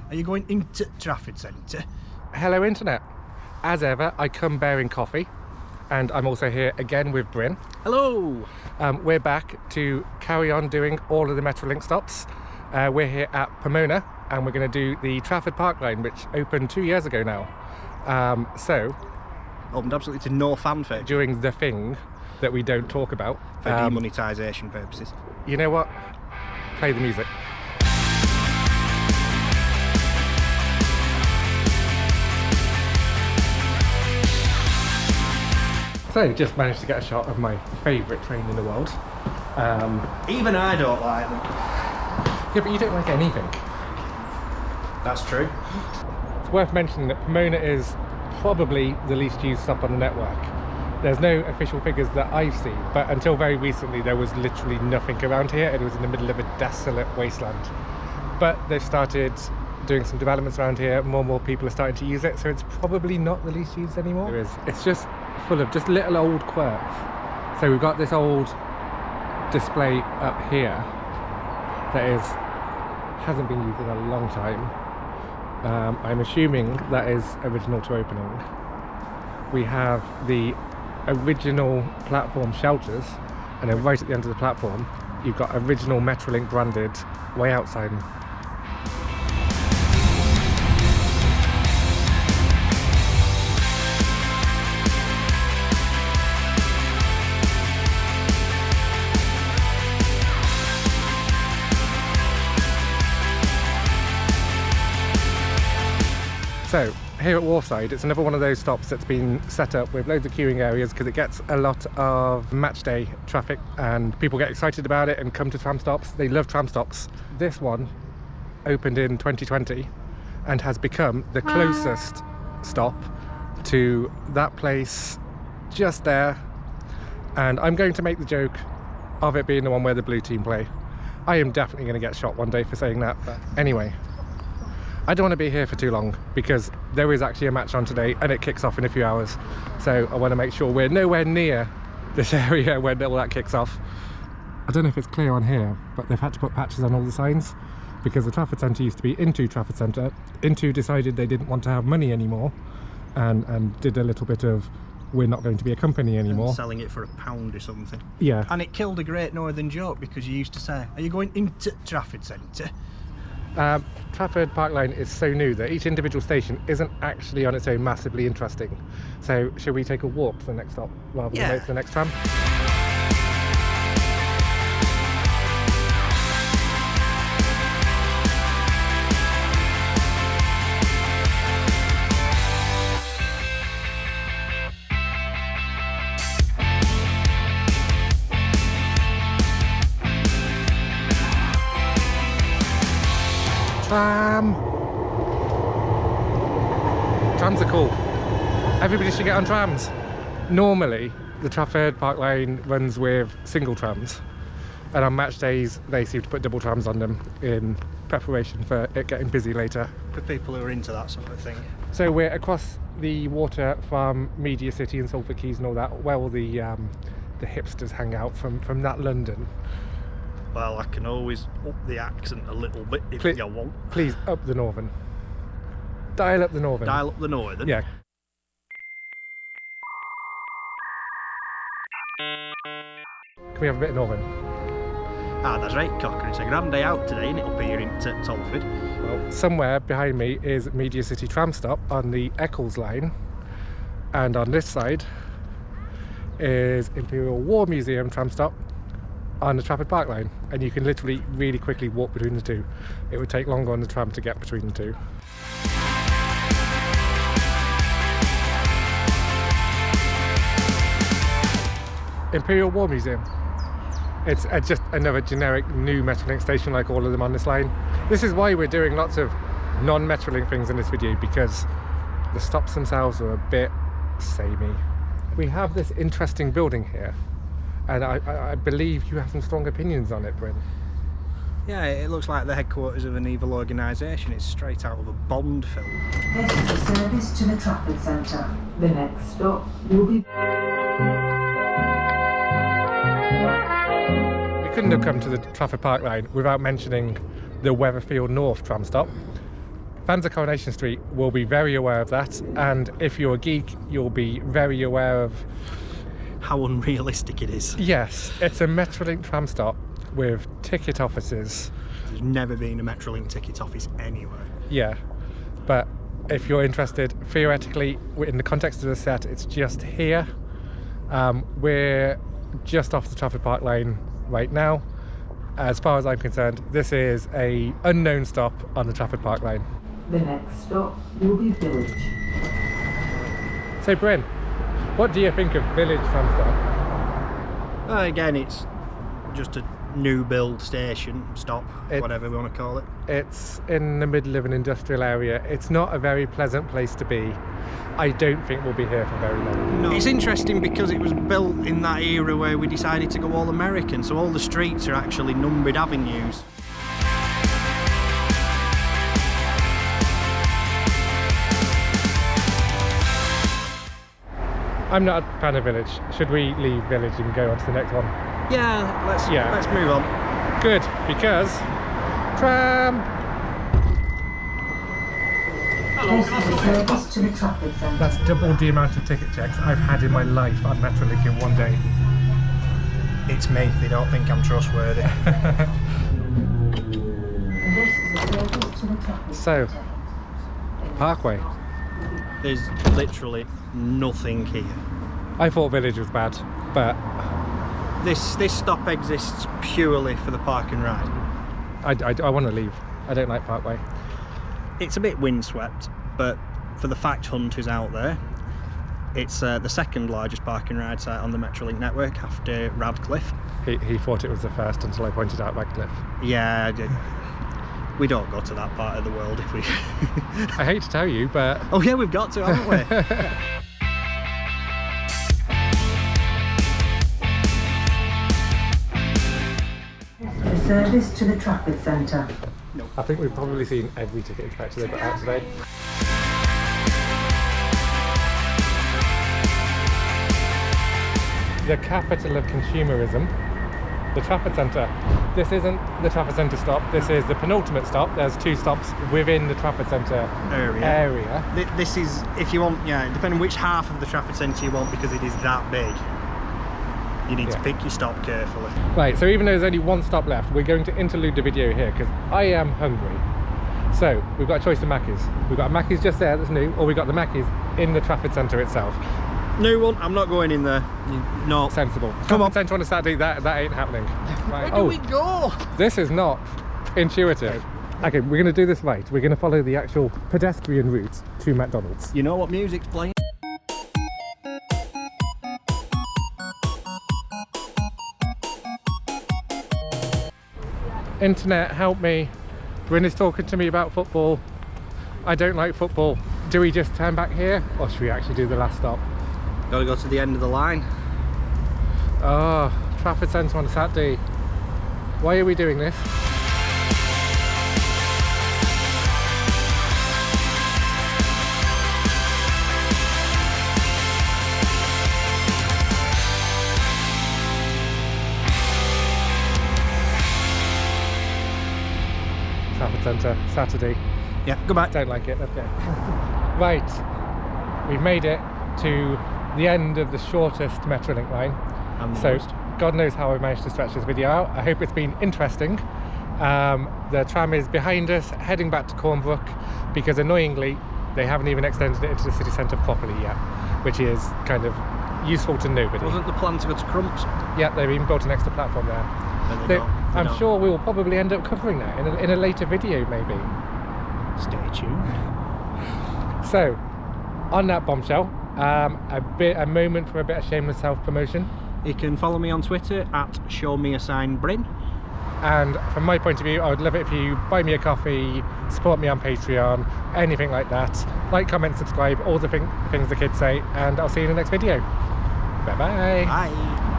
Are you going into Trafford Centre? Hello internet. As ever, I come bearing coffee, and I'm also here again with Bryn. Hello! We're back to carry on doing all of the Metrolink stops. We're here at Pomona, and we're going to do the Trafford Park line, which opened 2 years ago now. Opened absolutely to no fanfare. During the thing that we don't talk about. For demonetisation purposes. You know what? Play the music. So, just managed to get a shot of my favourite train in the world. Even I don't like them. Yeah, but you don't like anything. That's true. It's worth mentioning that Pomona is probably the least used stop on the network. There's no official figures that I've seen, but until very recently there was literally nothing around here, and it was in the middle of a desolate wasteland. But they've started doing some developments around here, more and more people are starting to use it, so it's probably not the least used anymore. It's just full of just little old quirks. So we've got this old display up here that hasn't been used in a long time. I'm assuming that is original to opening. We have the original platform shelters, and then right at the end of the platform you've got original Metrolink branded way outside. So, here at Wharfside, it's another one of those stops that's been set up with loads of queuing areas because it gets a lot of match day traffic and people get excited about it and come to tram stops. They love tram stops. This one opened in 2020 and has become the closest stop to that place just there. And I'm going to make the joke of it being the one where the blue team play. I am definitely going to get shot one day for saying that, but anyway. I don't want to be here for too long because there is actually a match on today and it kicks off in a few hours. So I want to make sure we're nowhere near this area when all that kicks off. I don't know if it's clear on here, but they've had to put patches on all the signs because the Trafford Centre used to be Into Trafford Centre. Into decided they didn't want to have money anymore and did a little bit of we're not going to be a company anymore. And selling it for £1 or something. Yeah. And it killed a great northern joke because you used to say, are you going into Trafford Centre? Trafford Park line is so new that each individual station isn't actually on its own massively interesting. So should we take a walk to the next stop rather than wait for the next tram? Trams are cool. Everybody should get on trams. Normally, the Trafford Park line runs with single trams, and on match days they seem to put double trams on them in preparation for it getting busy later. For people who are into that sort of thing. So we're across the water from Media City and Salford Quays and all that, where all the hipsters hang out from that London. Well, I can always up the accent a little bit if you want. Please, up the northern. Dial up the northern. Dial up the northern? Yeah. Can we have a bit of northern? Ah, that's right, Cocker. It's a grand day out today, isn't it, up here in Salford? Well, somewhere behind me is Media City tram stop on the Eccles line. And on this side is Imperial War Museum tram stop on the Trafford Park line, and you can literally really quickly walk between the two. It would take longer on the tram to get between the two. Imperial War Museum. It's just another generic new Metrolink station like all of them on this line. This is why we're doing lots of non-Metrolink things in this video, because the stops themselves are a bit samey. We have this interesting building here, and I believe you have some strong opinions on it, Bryn. Yeah, it looks like the headquarters of an evil organisation. It's straight out of a Bond film. This is a service to the Trafford Centre. The next stop will be... We couldn't have come to the Trafford Park line without mentioning the Weatherfield North tram stop. fans of Coronation Street will be very aware of that, and if you're a geek, you'll be very aware of how unrealistic it is. Yes, it's a Metrolink tram stop with ticket offices. There's never been a Metrolink ticket office anywhere. Yeah, but if you're interested, theoretically, in the context of the set, it's just here. We're just off the Trafford Park line right now. As far as I'm concerned, this is a unknown stop on the Trafford Park line. The next stop will be Village. So Bryn, what do you think of Village tram stop? Again, it's just a new build station, stop, whatever we want to call it. It's in the middle of an industrial area. It's not a very pleasant place to be. I don't think we'll be here for very long. No. It's interesting because it was built in that era where we decided to go all American, so all the streets are actually numbered avenues. I'm not a fan of Village. Should we leave Village and go on to the next one? Yeah, let's move on. Good, because Tram! This is a service to the Trafford Centre. That's double the amount of ticket checks I've had in my life on Metrolink in one day. It's me, they don't think I'm trustworthy. This is a service to the Trafford So, Centre. Parkway. There's literally nothing here. I thought Village was bad, but This stop exists purely for the park and ride. I want to leave. I don't like Parkway. It's a bit windswept, but for the fact hunt is out there, it's the second largest park and ride site on the Metrolink network after Radcliffe. He thought it was the first until I pointed out Radcliffe. Yeah, we don't go to that part of the world if we... I hate to tell you, but... Oh yeah, we've got to, haven't we? The service to the Trafford Centre. I think we've probably seen every ticket inspector they've got out today. The capital of consumerism, the Trafford Centre. This isn't the Trafford Centre stop, this is the penultimate stop. There's two stops within the Trafford Centre area. This is, if you want, yeah, depending which half of the Trafford Centre you want, because it is that big. You need to pick your stop carefully. Right, so even though there's only one stop left, we're going to interlude the video here because I am hungry. So, we've got a choice of Mackies. We've got a Mackies just there that's new, or we've got the Mackies in the Trafford Centre itself. New one, I'm not going in there. No. Sensible. Come on. Centre on a Saturday, that ain't happening. Right. Where do we go? This is not intuitive. Okay, we're going to do this right. We're going to follow the actual pedestrian route to McDonald's. You know what music's playing? Internet, help me. Bryn is talking to me about football. I don't like football. Do we just turn back here, or should we actually do the last stop? Gotta go to the end of the line. Oh, Trafford Centre on a Saturday. Why are we doing this? Trafford Centre, Saturday. Yeah, go back. Don't like it, let's go. Right, we've made it to the end of the shortest Metrolink line. And the So, most. God knows how I've managed to stretch this video out. I hope it's been interesting. The tram is behind us, heading back to Cornbrook, because annoyingly, they haven't even extended it into the city centre properly yet, which is kind of useful to nobody. Wasn't the plan to go to Crumps? Yeah, they've even built an extra platform there. And they don't. They I'm don't. sure we will probably end up covering that in a later video, maybe. Stay tuned. So, on that bombshell, a moment for a bit of shameless self-promotion. You can follow me on Twitter at ShowMeASignBryn. And from my point of view, I would love it if you buy me a coffee, support me on Patreon, anything like that. Like, comment, subscribe, all the things the kids say, and I'll see you in the next video. Bye-bye. Bye.